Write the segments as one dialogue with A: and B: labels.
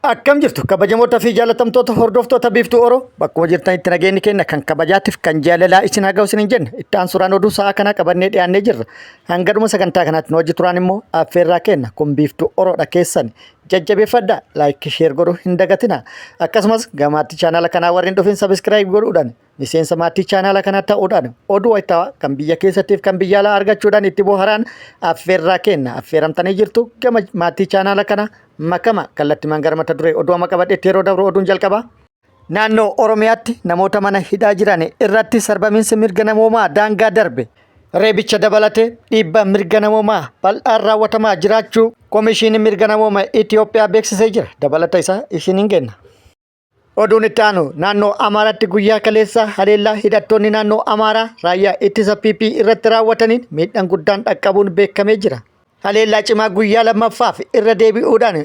A: Akkam jirtu kabajamoota fi jaalatamtoota hordoftoota biiftuu Oroo bakkuma jirtanitti nageenyi keenya kan kabajaatiif kan jaalalaa isin haa ga'u isin hin jenne itti aansuudhaan oduu sa'aa kana qabannee dhiyaannee jirra. Hangadhuma sagantaa kanaatti nu hojii turaan immoo affeerraa kenna kun biiftuu Oroodha keessan jajjabeeffadhaa laayik sheer godhuu hin dagatina. Akkasumas gamaatti chaanala kanaa warreen dhufin sabiskiraayib godhuudhaan miseensa maatii chaanala kanaa ta'uudhaan oduu wayitaawaa kan biyya keessattiif kan biyya alaa argachuudhaan itti bohaaraan affeerraa kenna affeeramtanii jirtu gama maatii chaanala kanaa makama kallattii mangara mata duree oduu amma qabadheetti yeroo dabru oduun jalqaba. Naannoo Oromiyaatti namoota mana hidhaa jiran irratti sarbamiinsi mirga namoomaa daangaa darbe reebicha dabalatee dhiibbaa mirga namoomaa bal'aan raawwatamaa jiraachuu Komishinii mirga namoomaa Itoophiyaa beeksisee jira. Dabalata isaa isin hin kenna. Oduun itti aanu naannoo Amaaraatti guyyaa kaleessaa haleellaa hidhattoonni naannoo Amaaraa raayyaa ittisa PP irratti raawwataniin miidhaan guddaan dhaqqabuun beekamee jira. Haleellaa cimaa guyyaa lammaffaaf irra deebi'uudhaan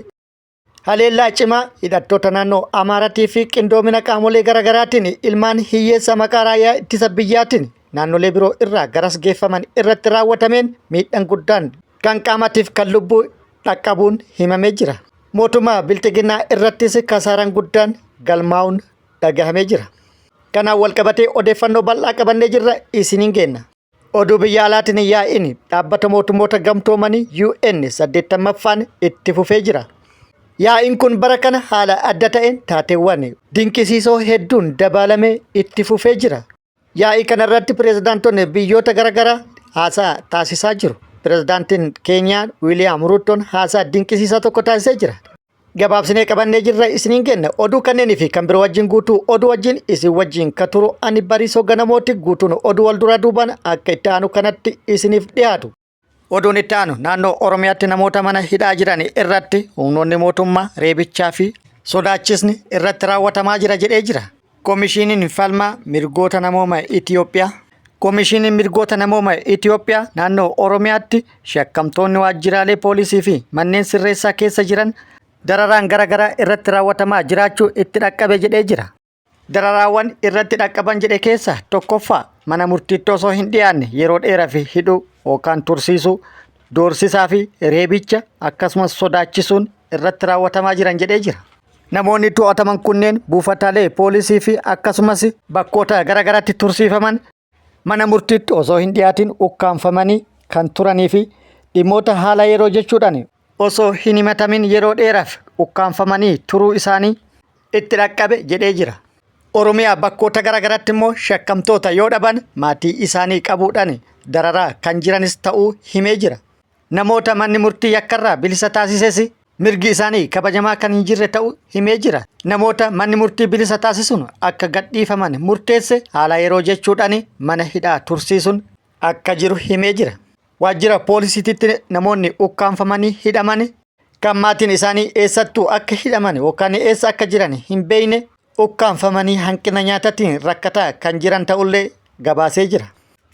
A: haleellaa cimaa hidhattoota naannoo Amaaraatii fi qindoomina qaamolee garaagaraatiin ilmaan hiyyeessa maqaa raayyaa ittisa biyyaatiin naannolee biroo irraa garas geeffaman irratti raawwatameen miidhaan guddaan kan qaamatiif kan lubbuu dhaqqabuun himamee jira. Mootummaa biltiginnaa irrattis kasaaraan guddaan galmaa'uun dhagahamee jira. Kanaan walqabatee odeeffannoo bal'aa qabannee jirra isiniin kenna. Oduu biyya alaatiin yaa'in dhaabbata mootummoota gamtoomanii UN 80ffaan itti fufee jira. Yaa'iin kun bara kana haala adda ta'een taateewwan dinqisiisoo hedduun dabalamee itti fufee jira. Yaa'ii kanarratti pireezidaantonni biyyoota garaagaraa haasaa taasisaa jiru. Pireezidaantiin Keenyaa Wiiliyaam Ruutoon haasaa dinqisiisaa tokko taasisee jira. Gabaabsinee qabannee jirra isiniin kenna oduu kanneenii fi kan biroo wajjin guutuu oduu wajjin isin wajjin ka turu ani Bariisoo Ganamooti guutuun oduu wal duraa duubaan akka itti aanu kanatti isiniif dhiyaatu. Oduun itti aanu naannoo Oromiyaatti namoota mana hidhaa jiran irratti humnoonni mootummaa reebichaa fi sodaachisni irratti raawwatamaa jira jedhee jira. Komishiniin falmaa mirgoota namoomaa Itoophiyaa Komishiniin mirgoota namoomaa Itoophiyaa naannoo Oromiyaatti shakkamtoonni waajjiraalee poolisii fi manneen sirreessaa keessa jiran dararaan garaagaraa irratti raawwatamaa jiraachuu itti dhaqqabe jedhee jira. Dararaawwan irratti dhaqqaban jedhe keessa tokkoffaa mana murtiitti osoo hin dhiyaanne yeroo dheeraa fi hidhuu yookaan tursiisuu, doorsisaa fi reebicha akkasumas sodaachisuun irratti raawwatamaa jiran jedhee jira. Namoonni to'ataman kunneen buufataalee poolisii fi akkasumas bakkoota garaagaraatti tursiifaman mana murtiitti osoo hin dhiyaatin ukkaanfamanii kan turanii fi dhimmoota haala yeroo jechuudhaan osoo hin himatamin yeroo dheeraaf ukkaanfamanii turuu isaanii itti dhaqqabe jedhee jira. Oromiyaa bakkoota garaagaraatti immoo shakkamtoota yoo dhaban maatii isaanii qabuudhaan dararaa kan jiranis ta'uu himee jira. Namoota manni murtii yakkarraa bilisa taasises mirgi isaanii kabajamaa kan hin jirre ta'uu himee jira. Namoota manni murtii bilisa taasisuun akka gadhiifaman murteesse haala yeroo jechuudhaan mana hidhaa tursiisuun akka jiru himee jira. Waajjira poolisiititti namoonni ukkaanfamanii hidhaman kan maatiin isaanii eessattuu akka hidhaman yookaan eessa akka jiran hin beekne ukkaanfamanii hanqina nyaataatiin rakkataa kan jiran ta'ullee gabaasee jira.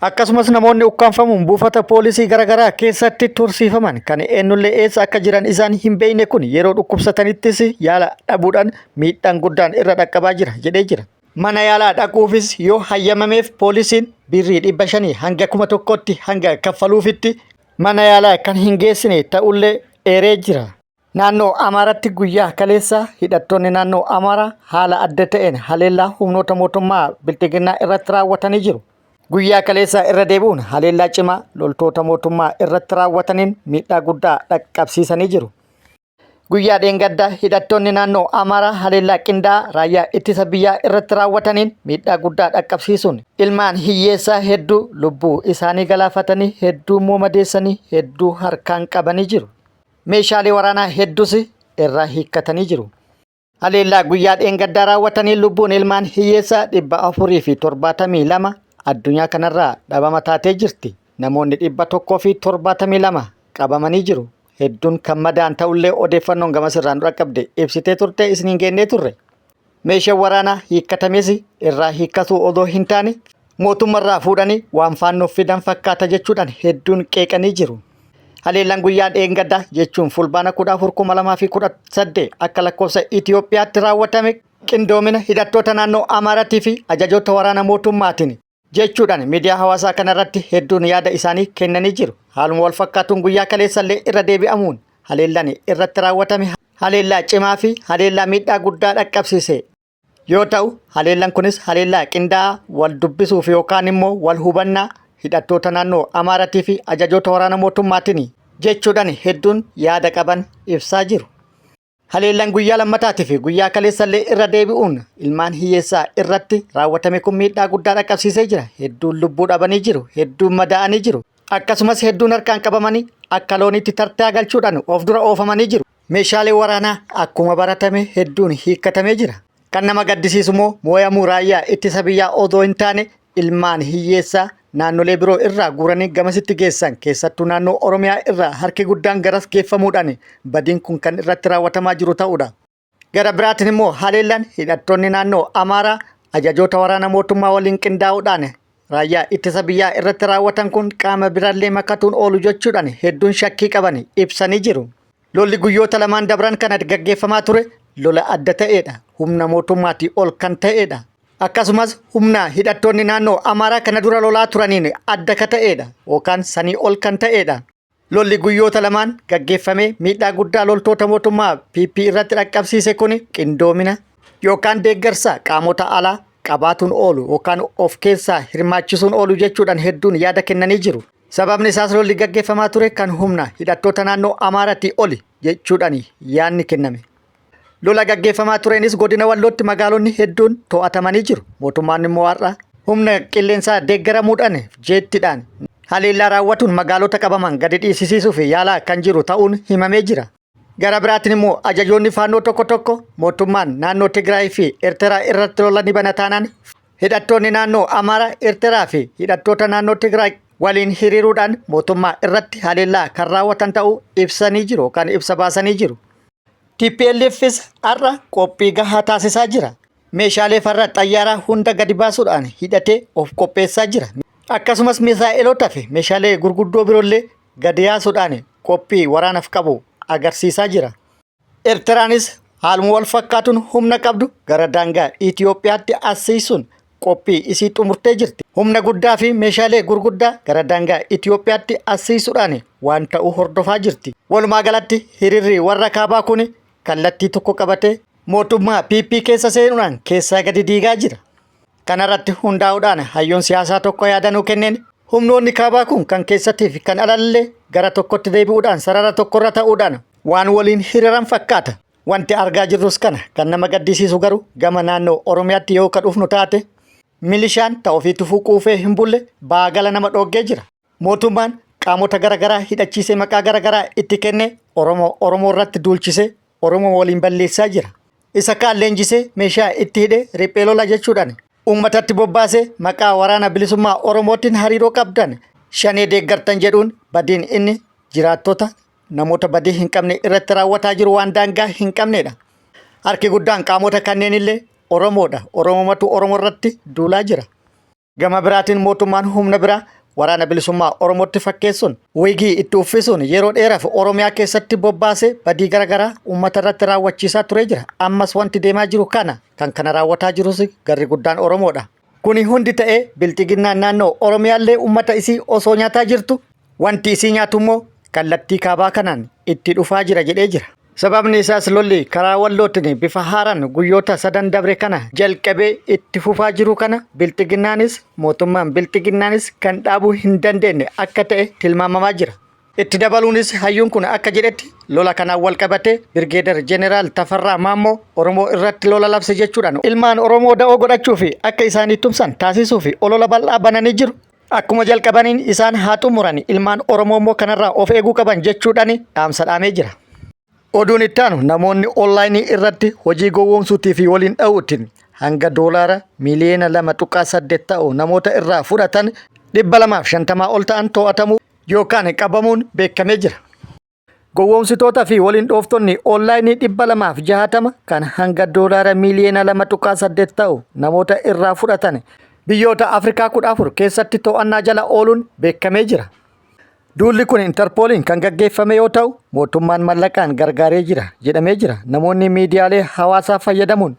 A: Akkasumas namoonni ukkaanfamuun buufata poolisii garaagaraa keessatti tursiifaman kan eenyullee eessa akka jiran isaan hin beekne kun yeroo dhukkubsatanittis yaala dhabuudhaan miidhaan guddaan irra dhaqqabaa jira jedhee jira. Mana yaalaa dhaquufis yoo hayyamameef poolisiin birrii 500 hanga 1000tti hanga kaffaluufitti mana yaalaa kan hin geessine ta'ullee eeree jira. Naannoo Amaaraatti guyyaa kaleessaa hidhattoonni naannoo Amaaraa haala adda ta'een haleellaa humnoota mootummaa biltiginnaa irratti raawwatanii jiru. Guyyaa kaleessaa irra deebi'uun haleellaa cimaa loltoota mootummaa irratti raawwataniin miidhaa guddaa dhaqqabsiisanii jiru. Guyyaa dheengaddaa hidhattoonni naannoo Amaaraa haleellaa qindaa'aa raayyaa ittisa biyyaa irratti raawwataniin miidhaa guddaa dhaqqabsiisuun ilmaan hiyyeessaa hedduu lubbuu isaanii galaafatanii hedduu immoo madeessanii hedduu harkaan qabanii jiru. Meeshaalee waraanaa hedduus irraa hiikkatanii jiru. Haleellaa guyyaa dheengaddaa raawwatanii lubbuun ilmaan hiyyeessaa 472 addunyaa kanarraa dhabama taatee jirti. Namoonni 172 qabamanii jiru. Hedduun kan madaan ta'ullee odeeffannoon gamas irraan dhaqqabde ibsitee turte isiniin geennee turre. Meeshaan waraanaa hiikkatames irraa hiikkatuu odoo hin taane mootummarraa fuudhanii waan faannoof fidan fakkaata jechuudhaan hedduun qeeqanii jiru. Haleellaan guyyaa dheengaddaa jechuun fulbaana 14/2018 akka lakkoofsa Itoophiyaatti raawwatame qindoomina hidhattoota naannoo Amaaraatii fi ajajoota waraana mootummaatiin jechuudhaan miidiyaa hawaasaa kanarratti hedduun yaada isaanii kennanii jiru. Haaluma wal fakkaatuun guyyaa kaleessallee irra deebi'amuun haleellaan irratti raawwatame haleellaa cimaa fi haleellaa miidhaa guddaa dhaqqabsiise yoo ta'u, haleellaan kunis haleellaa qindaa'aa wal dubbisuuf yookaan immoo wal hubannaa hidhattoota naannoo Amaaraatii fi ajajoota waraana mootummaatiin jechuudhaan hedduun yaada qaban ibsaa jiru. Haleellaan guyyaa lammataatiif guyyaa kaleessallee irra deebi'uun ilmaan hiyyeessaa irratti raawwatame kun miidhaa guddaa dhaqqabsiisee jira. Hedduun lubbuu dhabanii jiru. Hedduun madaa'anii jiru. Akkasumas hedduun harkaan qabamanii akka looniitti tartaa galchuudhaan of dura oofamanii jiru. Meeshaalee waraanaa akkuma baratame hedduun hiikkatamee jira. Kan nama gaddisiisu immoo mooyamuu raayyaa ittisa biyyaa odoo hin taane ilmaan hiyyeessaa naannolee biroo irraa guuranii gamasitti geessan keessattuu naannoo Oromiyaa irraa harki guddaan garas geeffamuudhaan badiin kun kan irratti raawwatamaa jiru ta'uudha. Gara biraatiin immoo haleellaan hidhattoonni naannoo Amaaraa ajajoota waraana mootummaa waliin qindaa'uudhaan raayyaa ittisa biyyaa irratti raawwatan kun qaama biraallee makatuun oolu jechuudhaan hedduun shakkii qaban ibsanii jiru. Lolli guyyoota lamaan dabran kana gaggeeffamaa ture lola adda ta'edha. Humna mootummaatii ol kan ta'edha. Akkasumas humna hidhattoonni naannoo Amaaraa kana dura lolaa turaniin adda ka ta'edha yookaan sanii ol kan ta'edha. Lolli guyyoota lamaan gaggeeffamee miidhaa guddaa loltoota mootummaa PP irratti dhaqqabsiise kun qindoomina yookaan deeggarsa qaamota alaa qabaatuun oolu yookaan of keessaa hirmaachisuun oolu jechuudhaan hedduun yaada kennanii jiru. Sababni isaas lolli gaggeeffamaa ture kan humna hidhattoota naannoo Amaaraatii oli jechuudhaan yaadni kenname. Lola gaggeeffamaa tureenis godina Wallootti magaalonni hedduun to'atamanii jiru. Mootummaan immoo har'a humna qilleensaa deeggaramuudhaan jeettiidhaan haleellaa raawwatuun magaalota qabaman gadi dhiisisiisuuf yaalaa kan jiru ta'uun himamee jira. Gara biraatiin immoo ajajoonni faannoo tokko tokko mootummaan naannoo Tigraay fi Eertiraa irratti lola ni bana taanaan hidhattoonni naannoo Amaaraa, Eertiraa fi hidhattoota naannoo Tigraay waliin hiriiruudhaan mootummaa irratti haleellaa kan raawwatan ta'uu ibsanii jiru yookaan ibsa baasanii jiru. TPLFs har'a qophii gahaa taasisaa jira. Meeshaalee farra xayyaaraa hunda gadi baasuudhaan hidhatee of qopheessaa jira. Akkasumas misaa'eloota fi meeshaalee gurguddoo biroollee gadi yaasuudhaan qophii waraanaaf qabu agarsiisaa jira. Eertiraanis haaluma wal fakkaatuun humna qabdu gara daangaa Itoophiyaatti asiisuun qophii isii xumurtee jirti. Humna guddaa fi meeshaalee gurguddaa gara daangaa Itoophiyaatti asiisuudhaan waan ta'u hordofaa jirti. Walumaa galatti hiriirri warra kaabaa kun kallattii tokko qabatee mootummaa PP keessa seenuudhaan keessaa gadi diigaa jira. Kanarratti hundaa'uudhaan hayyoon siyaasaa tokko yaadannoo kenneen humnoonni kaabaa kun kan keessattii fi kan alallee gara tokkotti deebi'uudhaan sarara tokkorra ta'uudhaan waan waliin hiriiran fakkaata. Wanti argaa jirrus kana kan nama gaddisiisu garuu gama naannoo Oromiyaatti yoo ka dhufnu taate milishaan ta'uu fi tufuu quufee hin bulle baagala nama dhoggee jira. Mootummaan qaamota garagaraa hidhachiisee maqaa garagaraa itti kennee Oromoo irratti duulchisee Oromoo waliin balleessaa jira. Isa kaan leenjisee meeshaa itti hidhee riphee lola jechuudhaan uummatatti bobbaasee maqaa waraana bilisummaa Oromootiin hariiroo qabdan shanee deeggartan jedhuun badiin inni jiraattota namoota badii hin qabne irratti raawwataa jiru waan daangaa hin qabnedha. Harki guddaan qaamota kanneen illee Oromoodha. Oromomatu Oromoo irratti duulaa jira. Gama biraatiin mootummaan humna biraa waraana bilisummaa Oromootti fakkeessuun wiigii itti uffisuun yeroo dheeraaf Oromiyaa keessatti bobbaasee badii garagaraa uummata irratti raawwachiisaa ture jira. Ammas wanti deemaa jiru kana raawwataa jirus garri guddaan Oromoodha. Kuni hundi ta'ee bilxiginnaan naannoo Oromiyaallee uummata isii osoo nyaataa jirtu wanti isii nyaatu immoo kallattii kaabaa kanaan itti dhufaa jira jedhee jira. Sababni isaas lolli karaa Wallootiin bifa haaraan guyyoota sadan dabre kana jalqabee itti fufaa jiru kana bilxiginnaanis mootummaan bilxiginnaanis kan dhaabuu hin dandeenye akka ta'e tilmaamamaa jira. Itti dabaluunis hayyuun kun akka jedhetti lola kanaan wal qabatee Birgeedar Jeneraal Tafarraa Maammoo Oromoo irratti lola labse jechuudhaan ilmaan Oromoo da'oo godhachuu fi akka isaanii tumsan taasisuu fi olola bal'aa bananii jiru. Akkuma jalqabaniin isaan haa xumuran ilmaan Oromoo immoo kanarraa of eeguu qaban jechuudhaan dhaamsa dhaamee jira. Oduun itti aanu namoonni onlaayinii irratti hojii gowwoomsuutii fi waliin dha'uutiin hanga doolaara miliyoona 2.8 ta'u namoota irraa fudhatan 250 ol ta'an to'atamuu yookaan qabamuun beekamee jira. Gowwoomsitoota fi waliin dhooftonni onlaayinii 260 kan hanga doolaara miliyoona 2.8 ta'u namoota irraa fudhatan biyyoota Afrikaa 14 keessatti to'annaa jala ooluun beekamee jira. Duulli kun Interpooliin kan gaggeeffame yoo ta'u mootummaan mallaqaan gargaaree jira jedhamee jira. Namoonni miidiyaalee hawaasaa fayyadamuun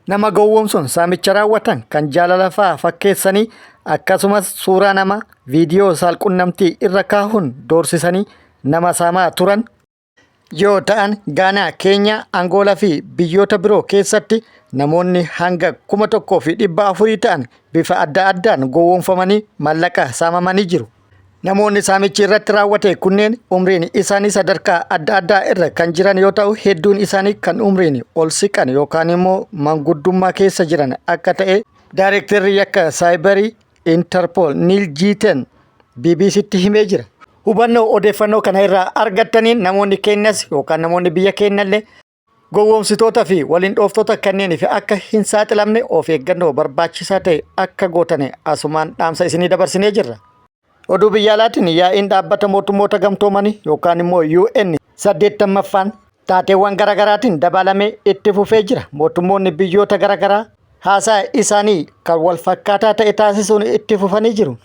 A: nama gowwoomsuun saamicha raawwatan kan jaalala fa'aa fakkeessanii akkasumas suuraa nama viidiyoo saalqunnamtii irra kaahuun doorsisanii nama saamaa turan yoo ta'an Gaanaa, Keenyaa, Angoolaa fi biyyoota biroo keessatti namoonni hanga 1,400 ta'an bifa adda addaan gowwoomfamanii mallaqa saamamanii jiru. Namoonni saamichi irratti raawwate kunneen umriin isaanii sadarkaa adda addaa irra kan jiran yoo ta'u hedduun isaanii kan umriin ol siqan yookaan immoo manguddummaa keessa jiran akka ta'e Daayirektarri yakka saayibarii Interpol Niil Jiiteen BBCtti himee jira. Hubannoo odeeffannoo kana irraa argattaniin namoonni keenyas yookaan namoonni biyya keenyallee gowwoomsitoota fi waliin dhooftota kanneeniif akka hin saaxilamne of eeggannoo barbaachisaa ta'e akka gootane asumaan dhaamsa isinii dabarsinee jirra. Oduu biyya alaatiin yaa'iin dhaabbata mootummoota gamtoomanii yookaan immoo UN 80ffaan taateewwan garaagaraatiin dabalamee itti fufee jira. Mootummoonni biyyoota garaagaraa haasaa isaanii kan wal fakkaataa ta'e taasisuun itti fufanii jiru.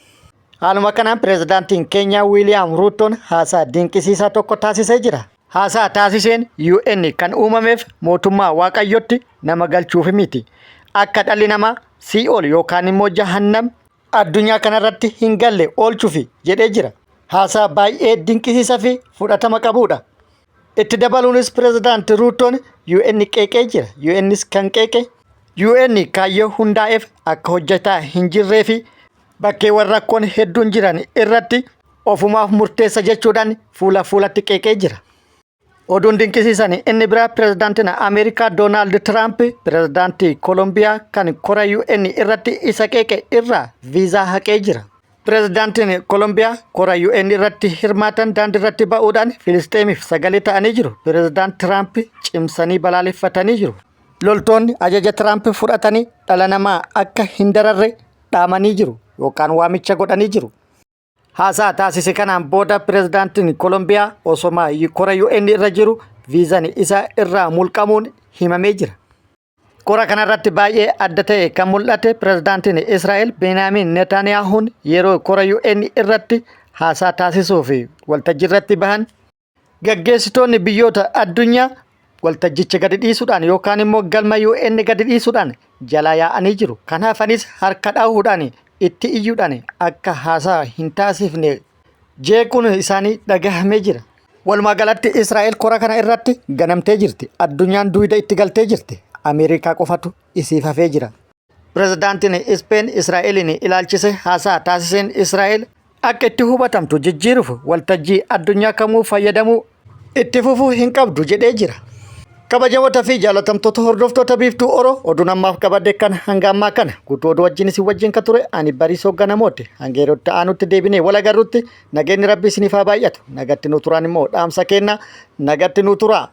A: Haaluma kanaan pirezidaantiin Keenyaa Wiiliyaam Ruutoon haasaa dinqisiisaa tokko taasisee jira. Haasaa taasiseen UN kan uumameef mootummaa waaqayyotti nama galchuuf miti. Akka dhalli namaa Si'ool yookaan immoo Jahannam addunyaa kanarratti hin galle oolchuuf jedhee jira. Haasaa baay'ee dinqisiisaa fi fudhatama qabudha. Itti dabaluunis pirezidaantii Ruutoon UN qeeqee jira. UNs kan qeeqe UN kaayyoo hundaa'eef akka hojjetaa hin jirree fi bakkeewwan rakkoon hedduun jiran irratti ofumaaf murteessa jechuudhaan fuulatti qeeqee jira. Oduun dinqisiisan inni biraa pirezidaantiin Ameerikaa Doonaald Tiraamp pirezidaantii Koolombiyaa kan kora UN irratti isa qeeqe irraa viizaa haqee jira. Pirezidaantiin Koolombiyaa kora UN irratti hirmaatan daandii irratti ba'uudhaan Filisteemiif sagalee ta'anii jiru. Pirezidaant Tiraamp cimsanii balaaleffatanii jiru. Loltoonni ajaja Tiraamp fudhatanii dhala namaa akka hin dararre dhaamanii jiru yookaan waamicha godhanii jiru. Haasaa taasise kanaan booda pirezidaantiin Koolombiyaa osoma kora UN irra jiru viizaan isaa irraa mulqamuun himamee jira. Kora kanarratti baay'ee adda ta'e kan mul'ate pirezidaantiin Israa'el Beniyaamin Netaniyaahuun yeroo kora UN irratti haasaa taasisuuf waltajjii irratti bahan gaggeessitoonni biyyoota addunyaa waltajjicha gadi dhiisuudhaan yookaan immoo galma UN gadi dhiisuudhaan jalaa yaa'anii jiru. Kanaafanis harka dhahuudhaan itti iyyuudhaan akka haasaa hin taasifne jeequun isaanii dhagahamee jira. Walumaa galatti Israa'el kora kana irratti ganamtee jirti. Addunyaan duwida itti galtee jirti. Ameerikaa qofatu isiif hafee jira. Pirezidaantiin Ispeen Israa'elin ilaalchise haasaa taasiseen Israa'el akka itti hubatamtu jijjiiruuf waltajjii addunyaa kamuu fayyadamuu itti fufuu hin qabdu jedhee jira. Kabajamoota fi jaalatamtoota hordoftoota biiftuu Oroo oduun ammaaf qabadde kan hanga ammaa kana guutuu oduu wajjin isin wajjin kan ture ani Bariisoo Ganamooti. Hanga yerootti aanutti deebinee wal agarrutti nageenyi Rabbii isiniif haa baay'atu. Nagatti nu turaan immoo dhaamsa kennaa nagatti nu turaa.